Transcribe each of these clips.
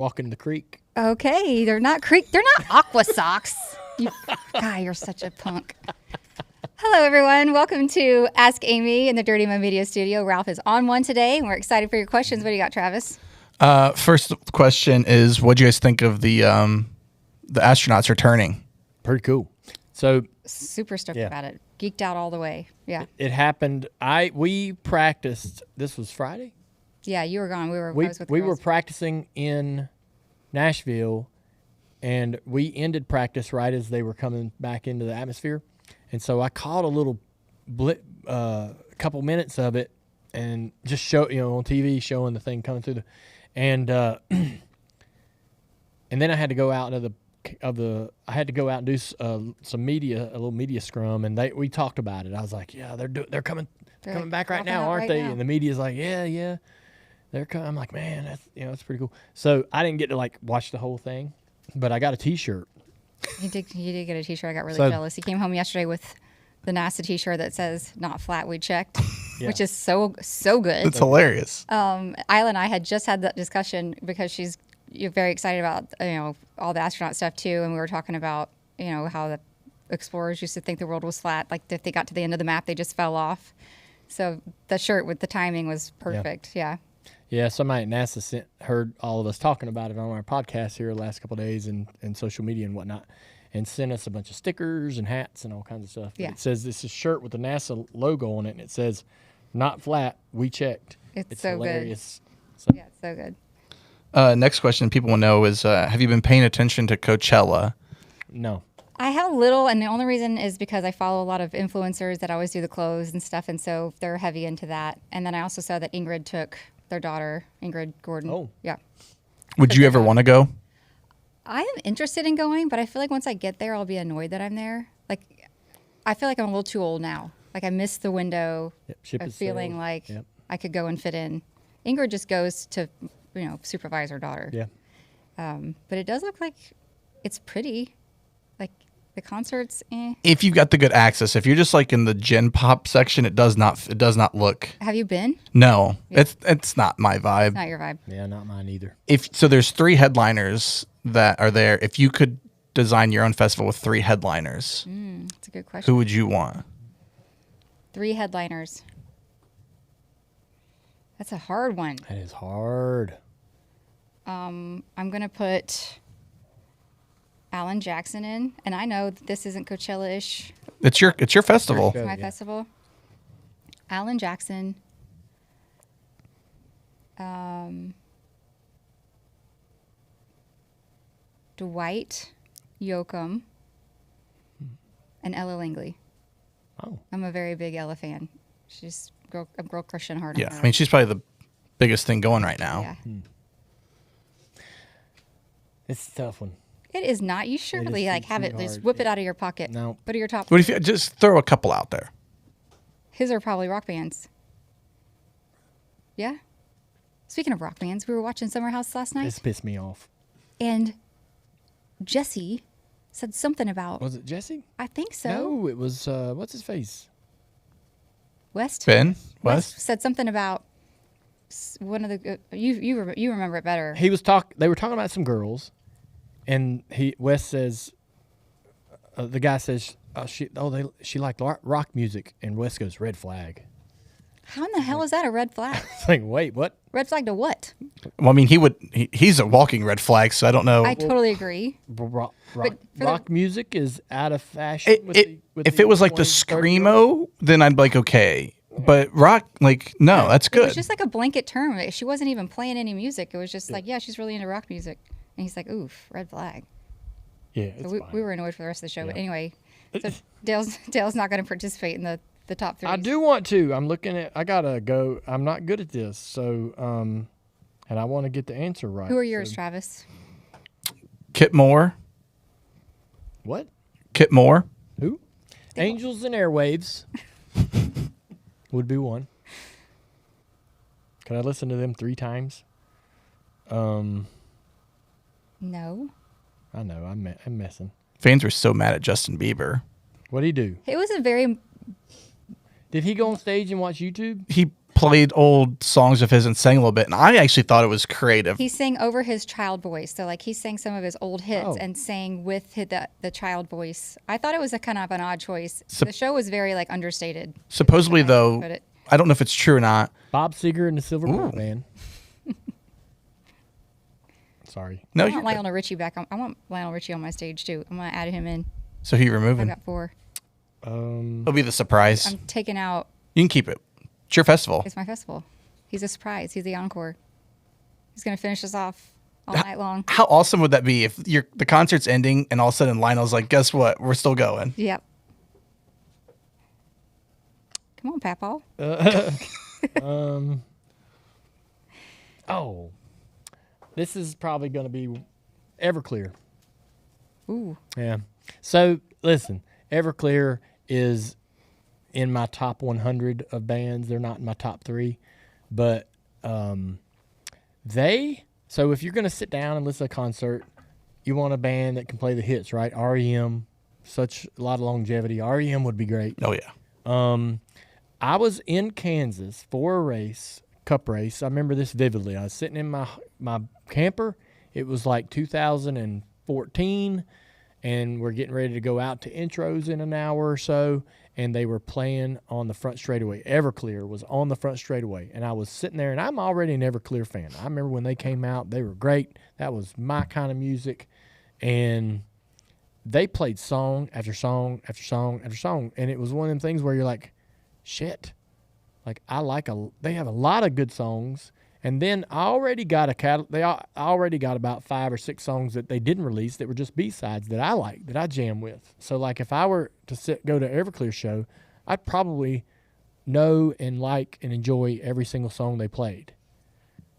walking the creek. Okay, they're not aqua socks. God, you're such a punk. Hello, everyone. Welcome to Ask Amy in the Dirty Mo Media Studio. Ralph is on one today, and we're excited for your questions. What do you got, Travis? First question is, what do you guys think of the astronauts returning? Pretty cool. So Super stoked about it. Geeked out all the way. Yeah. it happened. We practiced. This was Friday. Yeah, you were gone. I was with the We were girls. practicing in Nashville, and we ended practice right as they were coming back into the atmosphere. And so I caught a little couple minutes of it, and just on TV showing the thing coming through and then I had to go out and do some media, a little media scrum, and we talked about it. I was like, yeah, they're coming back right now, aren't they? Now. And the media's like, yeah. They're coming. I'm like, man, that's pretty cool. So I didn't get to watch the whole thing, but I got a T-shirt. You did get a T-shirt. I got really jealous. He came home yesterday with the NASA T-shirt that says "Not flat, we checked," which is so good. It's hilarious. Isla and I had just had that discussion because you're very excited about all the astronaut stuff too, and we were talking about how the explorers used to think the world was flat. Like if they got to the end of the map, they just fell off. So the shirt with the timing was perfect. Yeah. Yeah, somebody at NASA heard all of us talking about it on our podcast here the last couple of days and social media and whatnot, and sent us a bunch of stickers and hats and all kinds of stuff. Yeah. It says this is a shirt with the NASA logo on it, and it says, "Not flat, we checked." It's so hilarious. good. Yeah, it's so good. Next question people want to know is, have you been paying attention to Coachella? No. I have a little, and the only reason is because I follow a lot of influencers that always do the clothes and stuff, and so they're heavy into that. And then I also saw that Ingrid took their daughter, Ingrid Gordon. Oh. Yeah. Would you ever want to go? I am interested in going, but I feel like once I get there, I'll be annoyed that I'm there. Like, I feel like I'm a little too old now. Like, I missed the window of feeling like I could go and fit in. Ingrid just goes to, supervise her daughter. Yeah. But it does look like it's pretty. Like, the concerts, If you've got the good access, if you're just in the gen pop section, it does not look. Have you been? No, it's not my vibe. It's not your vibe. Yeah, not mine either. So there's 3 headliners that are there. If you could design your own festival with 3 headliners, That's a good question. who would you want? 3 headliners. That's a hard one. That is hard. I'm going to put Alan Jackson in, and I know that this isn't Coachella-ish. It's your festival. Sure. My Yeah. festival. Alan Jackson. Dwight Yoakam. And Ella Langley. Oh. I'm a very big Ella fan. She's a girl crushing hard on Yeah, her. I mean she's probably the biggest thing going right now. Yeah. It's a tough one. It is not. You surely have it. too Just hard. whip it out of your pocket. No. What are your top? What if you just throw a couple out there? His are probably rock bands. Yeah. Speaking of rock bands, we were watching Summer House last night, This pissed me off. and Jesse said something about. Was it Jesse? I think so. No, it was, what's his face? West. Ben? West West? said something about one of the. You remember it better. They were talking about some girls, and Wes says, the guy says, she liked rock music, and Wes goes, red flag. How in the hell is that a red flag? It's like, wait, what? Red flag to what? Well, I mean he's a walking red flag, so I don't know. I totally agree. Rock for music is out of fashion. If it was like the 20, 30 screamo, then I'd be like okay. But rock, no, that's It was good. just like a blanket term. She wasn't even playing any music. It was just like, yeah, she's really into rock music. And he's like, oof, red flag. Yeah, So it's we fine. were annoyed for the rest of the show. But Yeah. anyway, so Dale's not going to participate in the top 3. I do want to. I gotta go. I'm not good at this, so and I want to get the answer right. Who are yours, so- Travis? Kit Moore. What? Kit Moore. Who? Angels and Airwaves would be one. Can I listen to them 3 times? No. I know. I'm messing. Fans were so mad at Justin Bieber. What'd he do? It was a very. Did he go on stage and watch YouTube? played old songs of his and sang a little bit, and I actually thought it was creative. He sang over his child voice. So, like, he sang some of his old hits Oh. and sang with the child voice. I thought it was a kind of an odd choice. Sup- The show was very, like, understated. Supposedly, Put though, it. I don't know if it's true or not. Bob Seger and the Silver Ooh. Bullet Band. Sorry. No, I you're want good. Lionel Richie back. I want Lionel Richie on my stage, too. I'm going to add him in. So who you I've removing? got 4. It'll be the surprise. I'm taking out. You can keep it. It's your festival. It's my festival. He's a surprise. He's the encore. He's going to finish us off all night long. How awesome would that be if the concert's ending and all of a sudden Lionel's like, guess what? We're still going. Yep. Come on, Papaw. Oh, this is probably going to be Everclear. Ooh. Yeah. So listen, Everclear is in my top 100 of bands. They're not in my top 3, but So if you're going to sit down and listen to a concert, you want a band that can play the hits, right? REM, such a lot of longevity. REM would be great. Oh, yeah. I was in Kansas for a race, cup race. I remember this vividly. I was sitting in my camper. It was like 2014, and we're getting ready to go out to intros in an hour or so, and they were playing on the front straightaway. Everclear was on the front straightaway, and I was sitting there, and I'm already an Everclear fan. I remember when they came out, they were great. That was my kind of music, and they played song after song after song after song, and it was one of them things where you're like, shit, like they have a lot of good songs. And then I already got I already got about 5 or 6 songs that they didn't release that were just B-sides that I like, that I jam with. So like if I were to go to Everclear show, I'd probably know and like and enjoy every single song they played.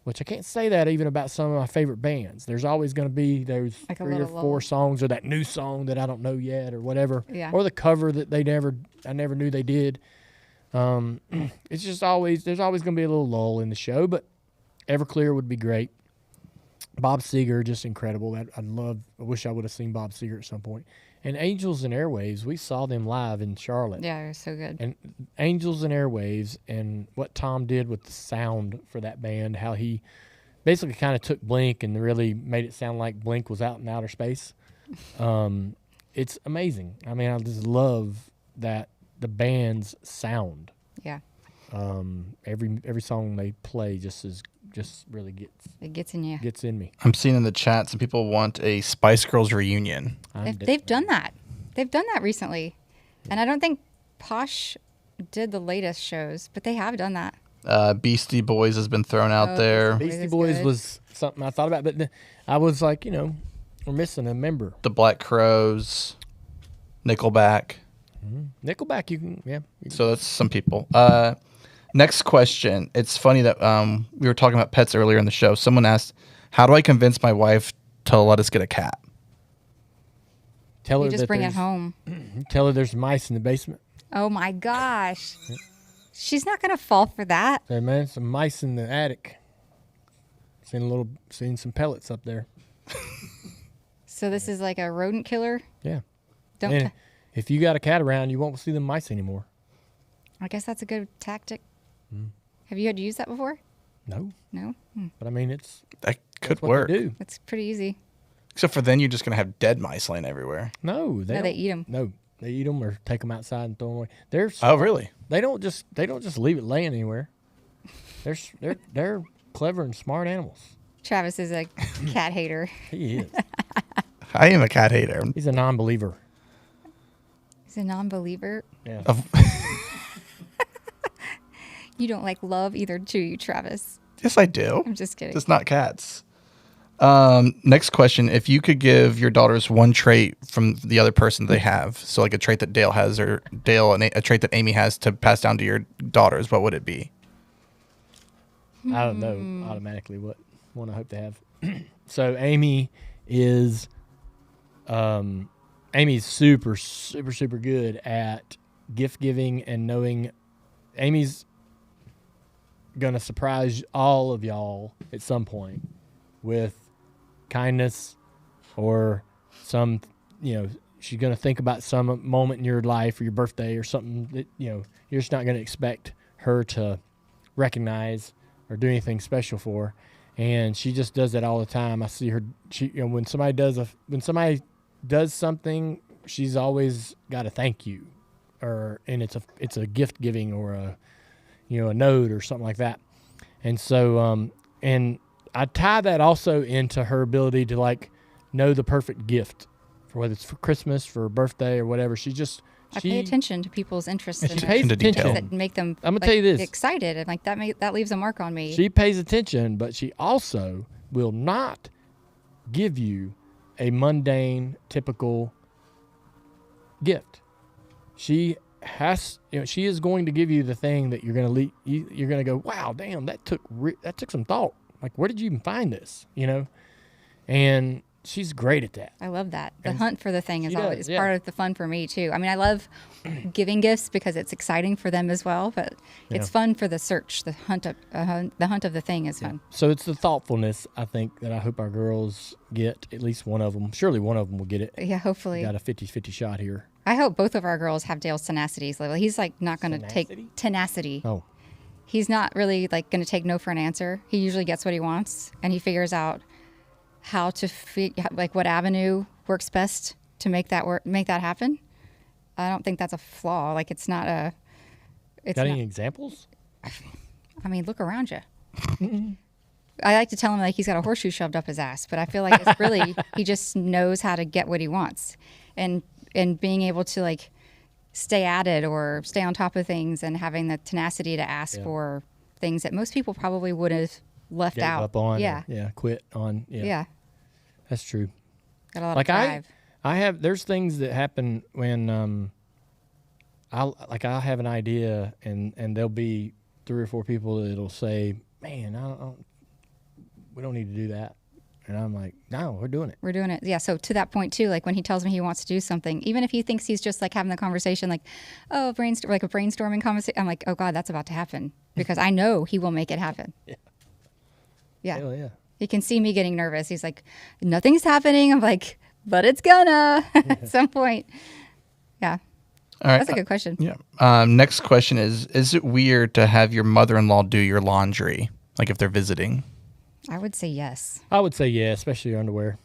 Which I can't say that even about some of my favorite bands. There's always going to be those Like a 3 or little 4 lull. songs or that new song that I don't know yet or whatever. Yeah. Or the cover that I never knew they did. It's just there's always going to be a little lull in the show, but Everclear would be great. Bob Seger, just incredible. I wish I would have seen Bob Seger at some point. And Angels and Airwaves, we saw them live in Charlotte. Yeah, it was so good. And Angels and Airwaves and what Tom did with the sound for that band, how he basically kind of took Blink and really made it sound like Blink was out in outer space. It's amazing. I mean, I just love that the band's sound. Yeah. Every song they play just really It gets in you. gets in me. I'm seeing in the chat some people want a Spice Girls reunion. They've done that. They've done that recently. And I don't think Posh did the latest shows, but they have done that. Beastie Boys has been thrown out there. Beastie Beastie is Boys good. was something I thought about, but I was like, we're missing a member. The Black Crowes, Nickelback. Nickelback, you can. So that's some people. Next question. It's funny that we were talking about pets earlier in the show. Someone asked, how do I convince my wife to let us get a cat? Tell You her just that bring it there's- home. Tell her there's mice in the basement. Oh my gosh. She's not going to fall for that. Say, man, some mice in the attic. Seen some pellets up there. So this is like a rodent killer. Yeah. Don't. And if you got a cat around, you won't see them mice anymore. I guess that's a good tactic. Mm. Have you had to use that before? No, No. but I mean it's That could that's what work. they do. That's pretty easy. Except for then you're just going to have dead mice laying everywhere. No, No, they don't- eat 'em. No, they eat them or take them outside and throw them away. They're Oh, really? They don't just leave it laying anywhere. They're clever and smart animals. Travis is a cat hater. He is. I am a cat hater. He's a non-believer. He's a non-believer. Yeah. You don't like love either, do you, Travis? Yes, I do. I'm just kidding. Just not cats. Next question. If you could give your daughters one trait from the other person they have, so like a trait that Dale has or a trait that Amy has to pass down to your daughters, what would it be? I don't know automatically what one I hope to have. So Amy is Amy's super, super, super good at gift giving and knowing. Amy's going to surprise all of y'all at some point with kindness or some, she's going to think about some moment in your life or your birthday or something that, you're just not going to expect her to recognize or do anything special for her. And she just does that all the time. I see her. When somebody does something, she's always got a thank you, and it's a gift giving or a note or something like that. And so and I tie that also into her ability to like know the perfect gift for whether it's for Christmas, for a birthday, or whatever. I pay attention to people's interests and she pays to attention. detail. that make them. I'm gonna tell you this: excited, and like that leaves a mark on me. she pays attention, but she also will not give you a mundane, typical gift. She is going to give you the thing that you're going to you're going to go, wow, damn, that took some thought. Like, where did you even find this? And she's great at that. I love that. The And hunt for the thing is she does, always yeah. part of the fun for me too. I mean, I love giving gifts because it's exciting for them as well, but it's fun for the search. The hunt of the thing is fun. So it's the thoughtfulness, I think, that I hope our girls get. At least one of them. Surely one of them will get it. Yeah, hopefully. Got a 50-50 shot here. I hope both of our girls have Dale's tenacity. So he's like not going to take tenacity. Oh, He's not really like going to take no for an answer. He usually gets what he wants, and he figures out how to like what avenue works best to make that happen. I don't think that's a flaw. Like it's not a. It's got not, any examples? I mean, look around you. I like to tell him like he's got a horseshoe shoved up his ass, but I feel like it's really he just knows how to get what he wants, and being able to like stay at it or stay on top of things and having the tenacity to ask for things that most people probably would have left Gave out. up on. Yeah. Quit on. Yeah. Yeah. That's true. Got a lot Like of drive. there's things that happen when I'll have an idea and there'll be 3 or 4 people that'll say, man, we don't need to do that. And I'm like, no, we're doing it. We're doing it. Yeah. So to that point too, like when he tells me he wants to do something, even if he thinks he's just like having the conversation, like, oh, like a brainstorming conversation, I'm like, oh God, that's about to happen because I know he will make it happen. Yeah. Hell yeah. He can see me getting nervous. He's like, nothing's happening. I'm like, but it's gonna at some point. Yeah. All right. That's a good question. Yeah. Next question is it weird to have your mother-in-law do your laundry, like if they're visiting? I would say yes. I would say yeah, especially your underwear.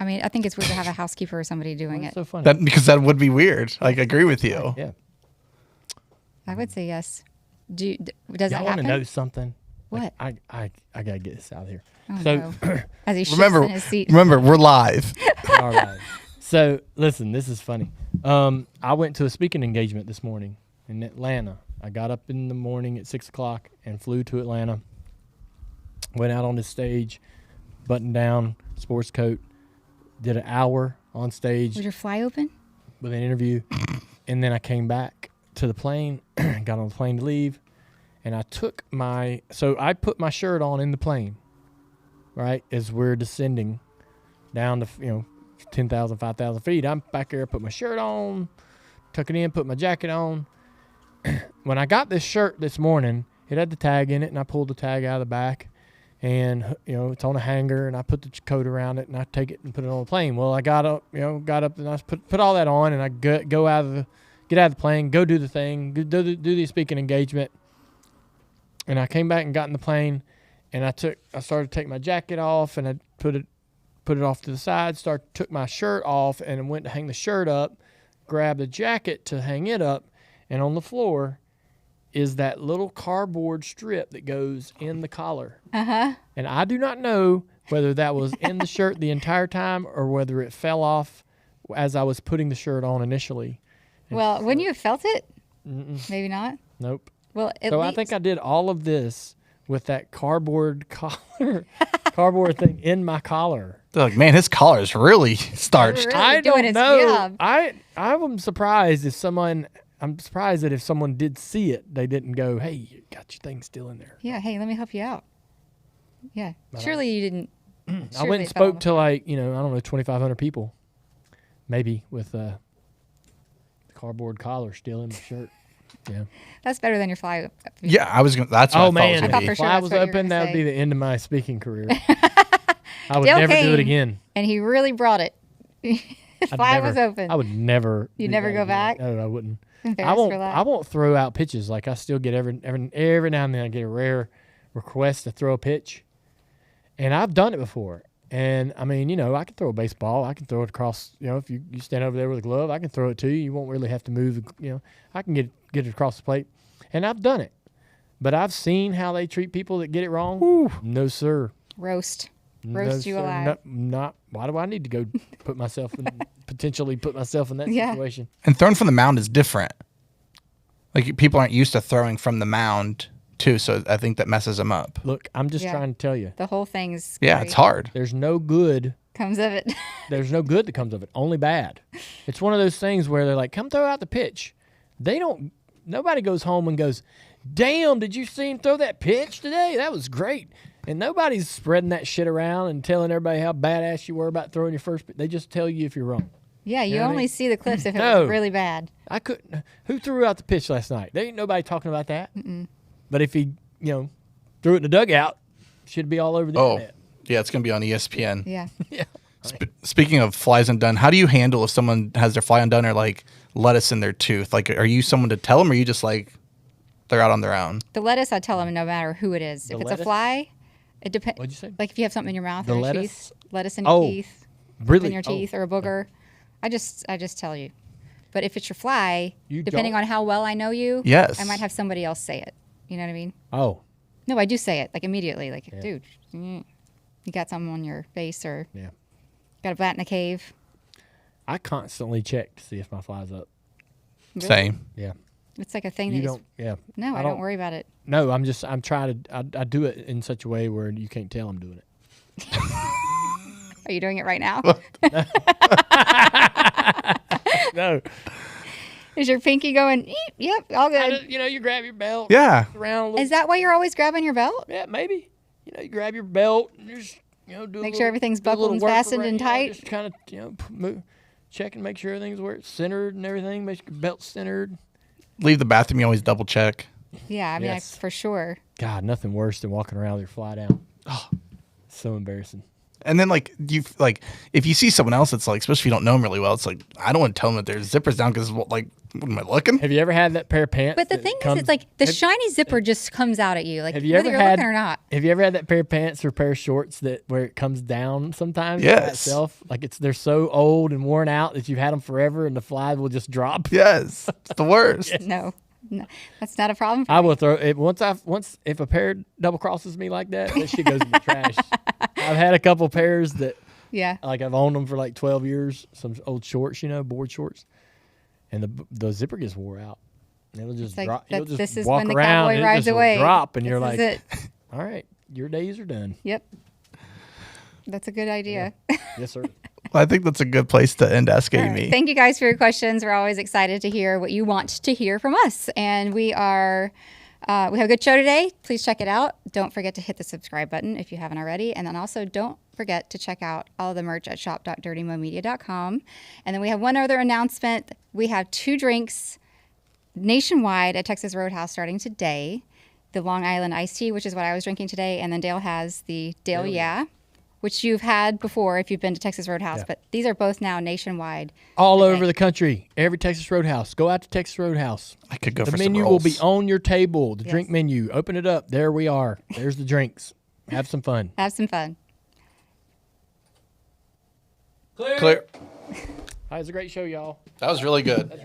I mean, I think it's weird to have a housekeeper or somebody doing That's it. so funny. Because that would be weird. Like, I agree with you. Yeah. I would say yes. Does Y'all that want happen? to know something? What? Like, I gotta get this out here. Oh, So no. As he shifts Remember, in his seat. we're live. all right. So listen, this is funny. I went to a speaking engagement this morning in Atlanta. I got up in the morning at 6:00 and flew to Atlanta. Went out on the stage, buttoned down, sports coat, did an hour on stage Was your fly open? with an interview, and then I came back to the plane, got on the plane to leave, and I put my shirt on in the plane, right, as we're descending down to 10,000, 5,000 feet. I'm back there, put my shirt on, tuck it in, put my jacket on. When I got this shirt this morning, it had the tag in it, and I pulled the tag out of the back. And, it's on a hanger, and I put the coat around it, and I take it and put it on the plane. Well, I got up, and I put all that on, and I get out of the plane, go do the thing, do the speaking engagement. And I came back and got in the plane, and I started to take my jacket off, and I put it off to the side, took my shirt off, and went to hang the shirt up, grabbed the jacket to hang it up, and on the floor is that little cardboard strip that goes in the collar. Uh-huh. And I do not know whether that was in the shirt the entire time or whether it fell off as I was putting the shirt on initially. Well, wouldn't you have felt it? Mm-mm. Maybe not. Nope. Well, I think I did all of this with that cardboard cardboard thing in my collar. They're like, man, his collar is really starched. Really I doing don't its know. job. I'm surprised that if someone did see it, they didn't go, hey, you got your thing still in there. Yeah. Hey, let me help you out. Yeah. Surely you didn't. I went and spoke to 2,500 people, maybe with the cardboard collar still in my shirt. Yeah. That's better than your fly. Yeah, I was going to, that's what I thought man, it was I going thought to be. for if sure I that's was what you were open, gonna that would say. be the end of my speaking career. I would Dale never do it came. again. And he really brought it. His fly was open. I would never. You'd do never that go again. back? No, I wouldn't. embarrassed for that. I won't throw out pitches. Like I still get every now and then I get a rare request to throw a pitch, and I've done it before. And I mean, I can throw a baseball. I can throw it across. If you stand over there with a glove, I can throw it to you. You won't really have to move. I can get it across the plate, and I've done it. But I've seen how they treat people that get it wrong. Ooh. No, sir. Roast No, you sir. alive. Not. Why do I need to go potentially put myself in that Yeah. situation? And throwing from the mound is different. Like people aren't used to throwing from the mound too, so I think that messes them up. Look, I'm just Yeah. trying to tell you. The whole thing's Yeah, scary. it's hard. There's no good. Comes of it. There's no good that comes of it. Only bad. It's one of those things where they're like, "Come throw out the pitch." Nobody goes home and goes, "Damn, did you see him throw that pitch today? That was great." And nobody's spreading that shit around and telling everybody how badass you were about throwing your first pitch. They just tell you if you're wrong. Yeah, you know what I only mean? see the clips if it No. was really bad. I couldn't. Who threw out the pitch last night? There ain't nobody talking about that. But if he, threw it in the dugout, should be all over the internet. Yeah, it's going to be on ESPN. Yeah. Yeah. Speaking of flies undone, how do you handle if someone has their fly undone or like lettuce in their tooth? Like, are you someone to tell them, or are you just like they're out on their own? The lettuce, I tell them no matter who it is. If it's lettuce? a fly, it depends. What'd you say? Like if you have something in your mouth The or your lettuce? teeth, lettuce in your Oh, teeth, really? in your teeth, or a booger, I just tell you. But if it's your fly, You depending don't? on how well I know you, Yes. I might have somebody else say it. You know what I mean? Oh, No, I do say it like immediately. Like, Yeah. dude, you got something on your face or yeah. got a bat in the cave. I constantly check to see if my fly's up. Really? Same. Yeah. It's like a thing You that don't. Yeah. no, I don't worry about it. No, I'm trying to. I do it in such a way where you can't tell I'm doing it. Are you doing it right now? No. Is your pinky going, "Eep, yep, all good. You grab your belt. Yeah. Around a little. Is that why you're always grabbing your belt? Yeah, maybe. You grab your belt and just, do a Make little- sure everything's do a little buckled and work fastened around, and tight? Just kind of, move, check and make sure everything's where it's centered and everything. Make sure your belt's centered. Leave the bathroom. You always double check. Yeah, I mean, Yes. for sure. God, nothing worse than walking around with your fly down. Oh, so embarrassing. And then if you see someone else, it's like, especially if you don't know them really well, it's like I don't want to tell them that their zipper's down because what am I looking? Have you ever had that pair of pants? But the that thing comes- is, it's like the have- shiny zipper just comes out at you, like Have you whether ever you're had looking or not. Have you ever had that pair of pants or pair of shorts where it comes down sometimes? by Yes. itself? Like they're so old and worn out that you've had them forever and the fly will just drop. Yes, it's the worst. No, that's not a problem. For I me. will throw it once if a pair double crosses me like that shit goes in the trash. I've had a couple pairs that Yeah. like I've owned them for like 12 years. Some old shorts, board shorts, and the zipper gets wore out. And it'll just It's like, drop. You'll that's- just this is walk when the around cowboy and it rides just will away. drop, and you're This like, is it. all right, your days are done. Yep. That's a good idea. Yes, sir. Well, I think that's a good place to end Ask All right. Amy. Thank you guys for your questions. We're always excited to hear what you want to hear from us. And we have a good show today. Please check it out. Don't forget to hit the subscribe button if you haven't already. And then also don't forget to check out all the merch at shop.dirtymomedia.com. And then we have one other announcement. We have 2 drinks nationwide at Texas Roadhouse starting today. The Long Island iced tea, which is what I was drinking today. And then Dale has the Dale Yeah, which you've had before if you've been to Texas Roadhouse. Yeah. But these are both now nationwide. All today. over the country, every Texas Roadhouse. Go out to Texas Roadhouse. I could go The for menu some will be rolls. on your table. The Yes. drink menu. Open it up. There we are. There's the drinks. Have some fun. Have some fun. Clear. That was a great show, y'all. That was really good.